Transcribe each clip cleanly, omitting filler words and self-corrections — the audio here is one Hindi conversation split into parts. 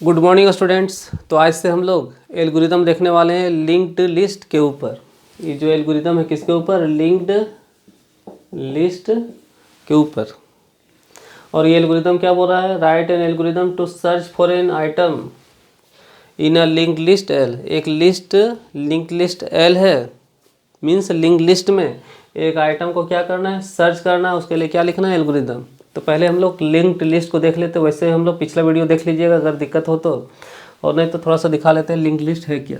Good morning students. तो आज से हम लोग एल्गोरिदम देखने वाले हैं लिंक्ड लिस्ट के ऊपर। ये जो एल्गोरिदम है किसके ऊपर? लिंक्ड लिस्ट के ऊपर। और ये एल्गोरिदम क्या बोल रहा है? Write an algorithm to search for an item in a linked list L. एक लिस्ट लिंक्ड लिस्ट एल है, मीन्स लिंक्ड लिस्ट में एक आइटम को क्या करना है? सर्च करना है। उसके लिए क्या लिखना है? एल्गोरिदम। तो पहले हम लोग लिंक्ड लिस्ट को देख लेते हैं। वैसे हम लोग पिछला वीडियो देख लीजिएगा अगर दिक्कत हो तो, और नहीं तो थोड़ा सा दिखा लेते हैं लिंक्ड लिस्ट है क्या।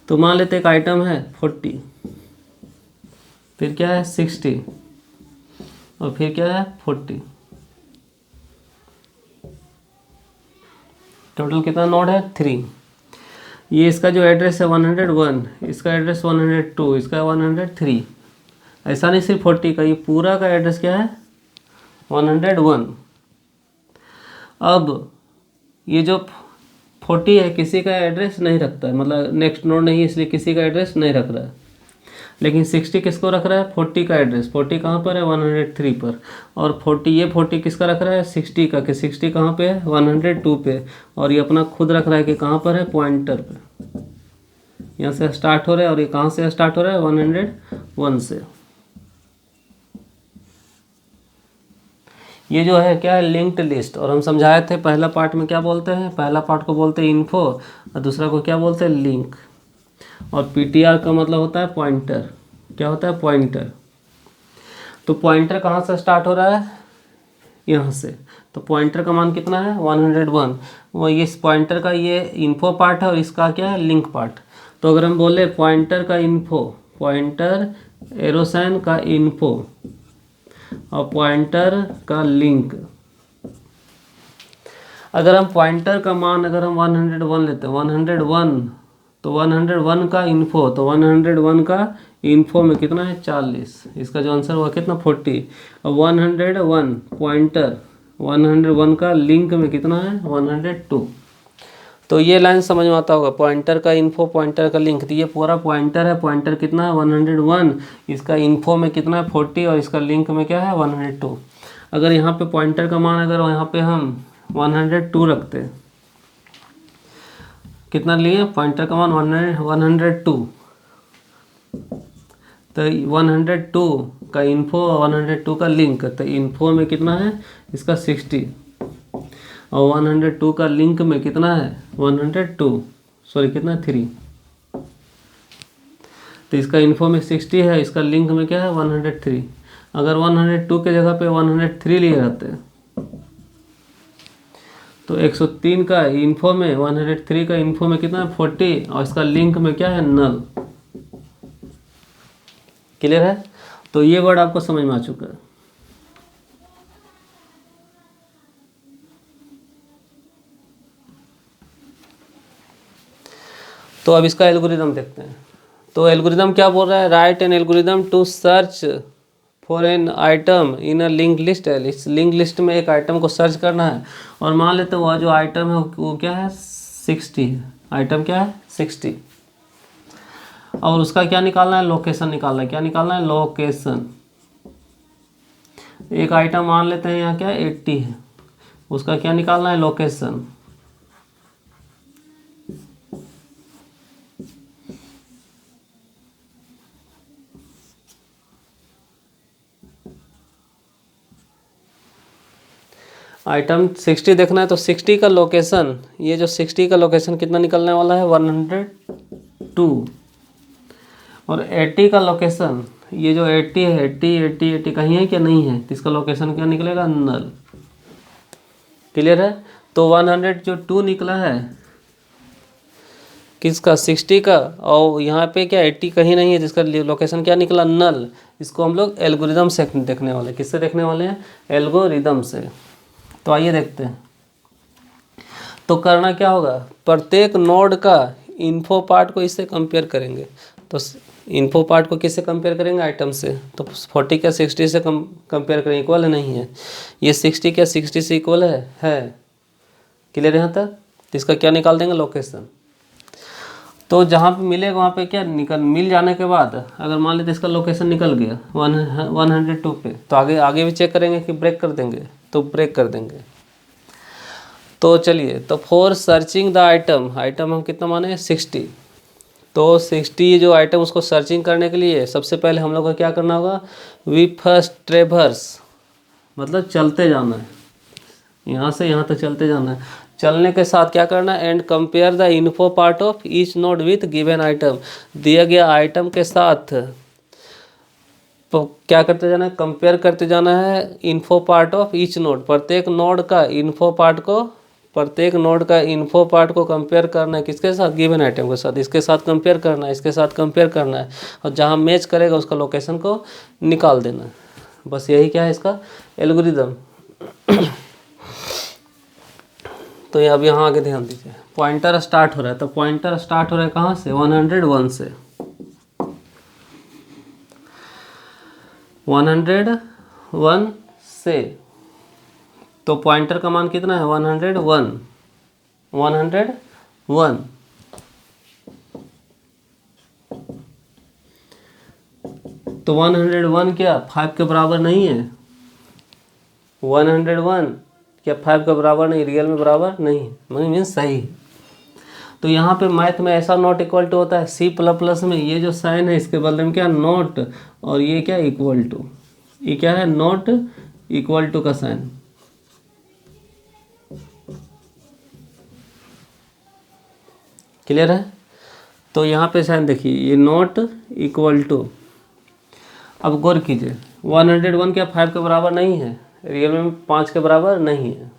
तो मान लेते एक आइटम है 40, फिर क्या है 60, और फिर क्या है 40। टोटल कितना नोड है? 3। ये इसका जो एड्रेस है 101, इसका एड्रेस 102, इसका 103। ऐसा नहीं सिर्फ 40 का, ये पूरा का एड्रेस क्या है? 101। अब ये जो 40 है किसी का एड्रेस नहीं रखता है, मतलब नेक्स्ट नोड नहीं है, इसलिए किसी का एड्रेस नहीं रख रहा है। लेकिन 60 किसको रख रहा है? 40 का एड्रेस। 40 कहाँ पर है? 103 पर। और 40 किसका रख रहा है? 60 का, कि 60 कहाँ पे है? 102 पे। और ये अपना खुद रख रहा है कि कहाँ पर है? पॉइंटर पे। यहाँ से स्टार्ट हो रहा है, और ये कहाँ से स्टार्ट हो रहा है? 101 से। ये जो है क्या है? Linked list. और हम समझाए थे पहला पार्ट में क्या बोलते हैं? पहला पार्ट को बोलते हैं इन्फो, और दूसरा को क्या बोलते हैं? लिंक। और पीटीआर का मतलब होता है पॉइंटर। क्या होता है? पॉइंटर। तो पॉइंटर कहाँ से स्टार्ट हो रहा है? यहाँ से। तो पॉइंटर का मान कितना है? 101। वो ये इस पॉइंटर का ये इन्फो पार्ट है, और इसका क्या है? Link part. तो अगर हम बोले पॉइंटर का इन्फो, पॉइंटर एरोसाइन का इन्फो और पॉइंटर का लिंक। अगर हम पॉइंटर का मान अगर हम 101 लेते हैं, 101, तो 101 का इन्फो, तो 101 का इन्फो में कितना है? 40। इसका जो आंसर हुआ कितना? 40। और 101 पॉइंटर 101 का लिंक में कितना है? 102। तो ये लाइन समझ में आता होगा, पॉइंटर का इन्फो, पॉइंटर का लिंक। तो ये पूरा पॉइंटर है। पॉइंटर कितना है? 101। इसका इन्फो में कितना है? 40, और इसका लिंक में क्या है? 102। अगर यहाँ पे पॉइंटर का मान अगर यहाँ पे हम 102 रखते, कितना लिए? पॉइंटर का मान 102। तो 102 का इन्फो, 102 का लिंक। तो इन्फो में कितना है? इसका 60, और 102 का लिंक में कितना है? 102, सॉरी कितना? 3। तो इसका इन्फो में 60 है, इसका लिंक में क्या है? 103। अगर 102 के जगह पे 103 लिए रहते हैं, तो 103 का इन्फो में, 103 का इन्फो में कितना है? 40, और इसका लिंक में क्या है? नल। क्लियर है? तो ये वर्ड आपको समझ में आ चुका है। तो अब इसका एल्गोरिदम देखते हैं। तो एल्गोरिदम क्या बोल रहा है? Write an algorithm to search for an item in a link list है। इस लिंक लिस्ट में एक आइटम को सर्च करना है, और मान लेते हैं वह जो आइटम है वो क्या है? 60 है। आइटम क्या है? 60। और उसका क्या निकालना है? लोकेशन निकालना है। क्या निकालना है? लोकेशन। एक आइटम मान लेते हैं यहाँ क्या 80 है, उसका क्या निकालना है? लोकेशन। आइटम 60 देखना है, तो 60 का लोकेशन, ये जो 60 का लोकेशन कितना निकलने वाला है? 102। और 80 का लोकेशन, ये जो 80 है, 80 कहीं है क्या? नहीं है। तो इसका लोकेशन क्या निकलेगा? नल। क्लियर है? तो 102 निकला है किसका? 60 का। और यहाँ पे क्या 80 कहीं नहीं है, जिसका लोकेशन क्या निकला? नल। इसको हम लोग एल्गोरिदम से देखने वाले हैं। किससे देखने वाले हैं? एल्गोरिदम से। तो आइए देखते हैं। तो करना क्या होगा? प्रत्येक नोड का इन्फो पार्ट को इससे कंपेयर करेंगे। तो इन्फो पार्ट को किससे कंपेयर करेंगे? आइटम से। तो 40 क्या 60 से कंपेयर करें? इक्वल है? नहीं है। ये 60 क्या 60 से इक्वल है। क्लियर यहाँ तक? तो इसका क्या निकाल देंगे? लोकेशन। तो जहाँ पे मिलेगा वहाँ पे क्या मिल जाने के बाद अगर मान लेते इसका लोकेशन निकल गया 102 पे, तो आगे भी चेक करेंगे कि ब्रेक कर देंगे, तो ब्रेक कर देंगे। तो चलिए, तो for searching the item, item हम कितना माने 60। तो 60 जो आइटम उसको सर्चिंग करने के लिए सबसे पहले हम लोग को क्या करना होगा, वी फर्स्ट ट्रेवर्स, मतलब चलते जाना है, यहाँ से यहाँ तक चलते जाना है। चलने के साथ क्या करना है, and compare the info part of each node with given item, दिया गया आइटम के साथ तो क्या करते जाना है, कंपेयर करते जाना है info part of each node, प्रत्येक नोड का इन्फो पार्ट को, प्रत्येक नोड का इन्फो पार्ट को कंपेयर करना है किसके साथ, गिवन आइटम के साथ, इसके साथ कंपेयर करना है, इसके साथ कंपेयर करना है, और जहाँ मैच करेगा उसका लोकेशन को निकाल देना है। बस यही क्या है इसका एल्गोरिदम। तो ये अब यहाँ आगे ध्यान दीजिए, पॉइंटर स्टार्ट हो रहा है, तो पॉइंटर स्टार्ट हो रहा है कहाँ से, 101 से, 101 से। तो पॉइंटर का मान कितना है, 101, 101। तो 101 क्या 5 के बराबर नहीं है, 101 क्या 5 के बराबर नहीं, रियल में बराबर नहीं, मीन्स सही है। तो यहाँ पे मैथ में ऐसा नॉट इक्वल टू होता है, सी प्लस प्लस में ये जो साइन है इसके बदले में क्या नॉट, और ये क्या इक्वल टू, ये क्या है नॉट इक्वल टू का साइन। क्लियर है। तो यहाँ पे साइन देखिए, ये नॉट इक्वल टू। अब गौर कीजिए, 101 क्या 5 के बराबर नहीं है, रियल में 5 के बराबर नहीं है।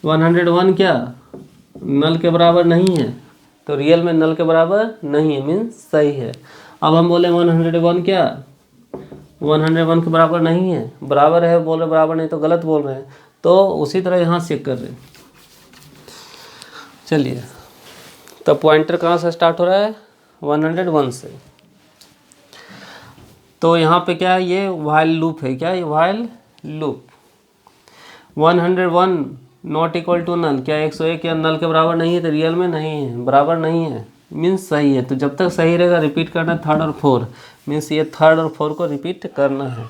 101 क्या नल के बराबर नहीं है, तो रियल में नल के बराबर नहीं है, मीन्स सही है। अब हम बोले 101 क्या 101 के बराबर नहीं है, बराबर है बोल रहे, बराबर नहीं तो गलत बोल रहे हैं। तो उसी तरह यहाँ चेक कर रहे हैं। चलिए, तो पॉइंटर कहाँ से स्टार्ट हो रहा है, 101 से। तो यहाँ पे क्या है, ये व्हाइल लूप है, क्या ये while loop. 101 not equal to null, क्या 101 या नल के बराबर नहीं है, तो रियल में नहीं है, बराबर नहीं है, मीन्स सही है। तो जब तक सही रहेगा रिपीट करना है, थर्ड और फोर, मीन्स ये थर्ड और फोर को रिपीट करना है,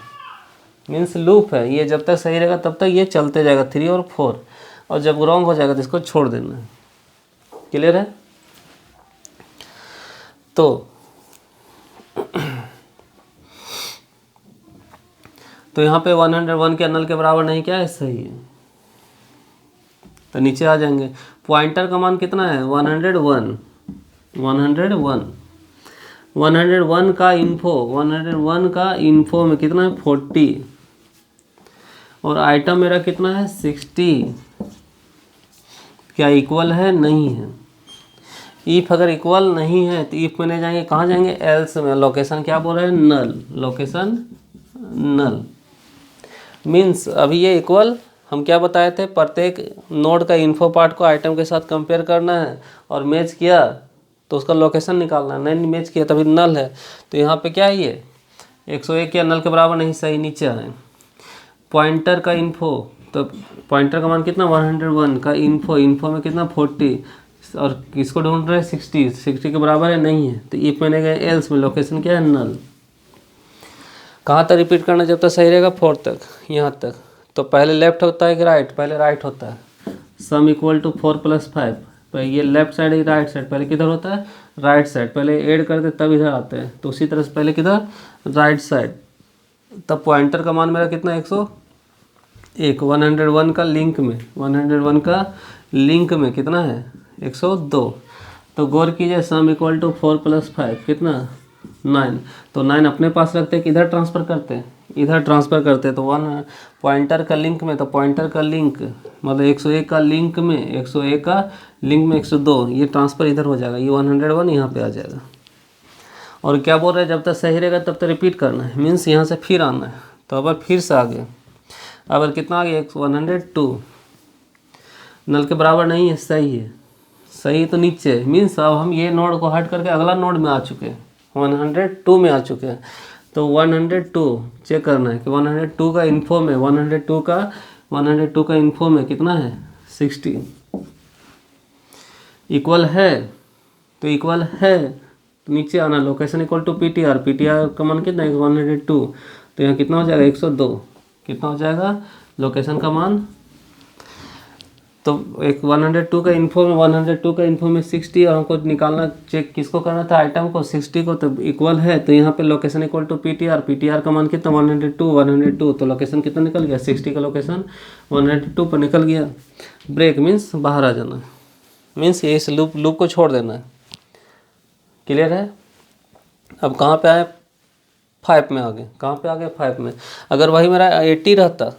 मीन्स लूप है ये, जब तक सही रहेगा तब तक ये चलते जाएगा 3 और 4, और जब रॉन्ग हो जाएगा तो इसको छोड़ देना है। क्लियर है। तो यहाँ पे 101 के नल के बराबर नहीं, क्या है सही है। तो नीचे आ जाएंगे, पॉइंटर का मान कितना है 101, 101 का इन्फो, 101 का इन्फो में कितना है 40, और आइटम मेरा कितना है 60। क्या इक्वल है, नहीं है। इफ अगर इक्वल नहीं है तो इफ में नहीं जाएंगे, कहाँ जाएंगे, एल्स में। लोकेशन क्या बोल रहे हैं, नल, लोकेशन नल। मीन्स अभी ये इक्वल हम क्या बताए थे, प्रत्येक नोड का इन्फो पार्ट को आइटम के साथ कंपेयर करना है, और मैच किया तो उसका लोकेशन निकालना है, नहीं मैच किया तभी नल है। तो यहाँ पे क्या है, ये 101 या नल के बराबर नहीं, सही नीचे है। पॉइंटर का इन्फो, तो पॉइंटर का मान कितना 101 का इन्फो, इन्फो में कितना 40, और किसको ढूंढ रहे हैं 60, 60 के बराबर है, नहीं है। तो इफ मैंने गए एल्स में, लोकेशन क्या है नल। कहाँ तक रिपीट करना जब तक सही रहेगा, 4 तक, यहाँ तक। तो पहले लेफ्ट होता है कि राइट, पहले राइट होता है। सम इक्वल टू 4 + 5, तो ये लेफ्ट साइड है राइट साइड, पहले किधर होता है राइट साइड, पहले ऐड करते तब इधर आते हैं। तो उसी तरह से पहले किधर राइट साइड। तब पॉइंटर का मान मेरा कितना 101, 101 का लिंक में, 101 का लिंक में कितना है 102। तो गौर कीजिए, सम इक्वल टू 4 + 5 कितना 9। तो 9 अपने पास रखते हैं कि इधर ट्रांसफ़र करते हैं, इधर ट्रांसफ़र करते हैं। तो 1 पॉइंटर का लिंक में, तो पॉइंटर का लिंक मतलब 101 का लिंक में, 101 का लिंक में 102, ये ट्रांसफ़र इधर हो जाएगा, ये 101 यहाँ पे आ जाएगा। और क्या बोल रहे हैं, जब तक सही रहेगा तब तक रिपीट करना है, मीन्स यहाँ से फिर आना है। तो अब फिर से आगे, अब कितना आ गया 102, नल के बराबर नहीं है, सही है, सही तो नीचे है, मीन्स अब हम ये नोड को हट करके अगला नोड में आ चुके हैं, 102 में आ चुके हैं। तो 102 चेक करना है कि 102 का इन्फो में, 102 का इन्फो में कितना है 60, इक्वल है। तो इक्वल है तो नीचे आना, location equal to PTR, PTR का मान कितना है 102। तो यहाँ कितना हो जाएगा 102, कितना हो जाएगा लोकेशन का मान। तो एक 102 का इन्फो में 102 का इन्फो में 60 और हमको निकालना चेक किसको करना था, आइटम को, 60 को, तो इक्वल है। तो यहाँ पे location equal to PTR, PTR का मान कितना 102, तो लोकेशन कितना निकल गया, 60 का लोकेशन 102 पर निकल गया। ब्रेक मीन्स बाहर आ जाना, मीन्स ये इस लूप को छोड़ देना है। क्लियर है। अब कहाँ पे आए, 5 में आ गए। कहाँ पे आ गए, 5 में। अगर वही मेरा 80 रहता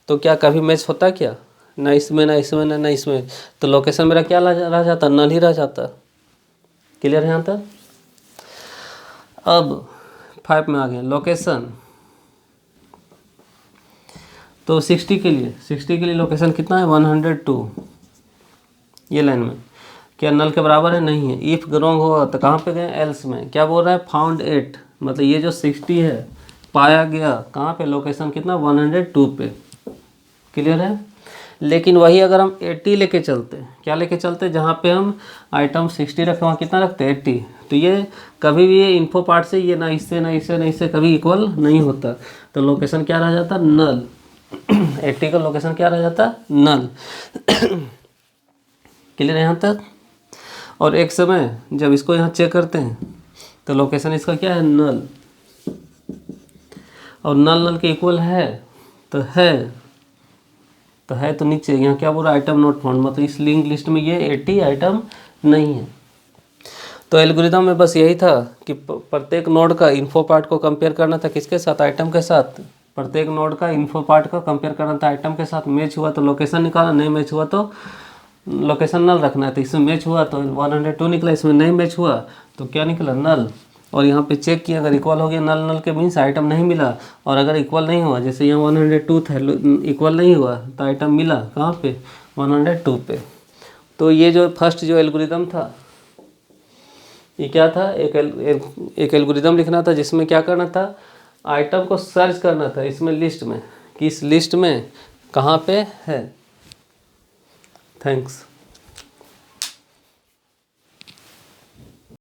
तो क्या कभी मैच होता क्या, ना इसमें ना इसमें ना इसमें, तो लोकेशन मेरा क्या रह जाता, नल ही रह जाता। क्लियर है यहाँ तक। अब 5 में आ गए लोकेशन, तो 60 के लिए लोकेशन कितना है 102, ये लाइन में क्या नल के बराबर है, नहीं है। इफ़ रॉन्ग होगा तो कहाँ पे गए, एल्स में। क्या बोल रहा है, फाउंड 8, मतलब ये जो 60 है पाया गया कहाँ पे, लोकेशन कितना 102 पे। क्लियर है। लेकिन वही अगर हम 80 लेके चलते, क्या लेके चलते, जहाँ पे हम आइटम 60 रखे वहाँ कितना रखते 80, तो ये कभी भी ये इन्फो पार्ट से ये ना इससे ना इससे ना इससे कभी इक्वल नहीं होता। तो लोकेशन क्या रह जाता, नल। 80 का लोकेशन क्या रह जाता, नल। क्लियर है यहाँ तक। और एक समय जब इसको यहाँ चेक करते हैं तो लोकेशन इसका क्या है, नल। और नल के इक्वल है तो नीचे यहाँ क्या बोल रहा है, आइटम नॉट फाउंड, मतलब इस लिंक लिस्ट में ये 80 आइटम नहीं है। तो एल्गोरिथम में बस यही था कि प्रत्येक नोड का इन्फो पार्ट को कंपेयर करना था किसके साथ, आइटम के साथ। प्रत्येक नोड का इन्फो पार्ट को कंपेयर करना था आइटम के साथ। मैच हुआ तो लोकेशन निकालना, नहीं मैच हुआ तो लोकेशन नल रखना है। तो इसमें मैच हुआ तो 102 निकला, इसमें नहीं मैच हुआ तो क्या निकला, नल। और यहाँ पे चेक किया, अगर इक्वल हो गया नल के मीन्स आइटम नहीं मिला। और अगर इक्वल नहीं हुआ, जैसे यहाँ 102 था, इक्वल नहीं हुआ तो आइटम मिला कहाँ पे, 102 पे। तो ये जो फर्स्ट जो एल्गोरिथम था, ये क्या था, एक एल्गोरिथम लिखना था जिसमें क्या करना था, आइटम को सर्च करना था इसमें लिस्ट में कि इस लिस्ट में कहाँ पे है। थैंक्स।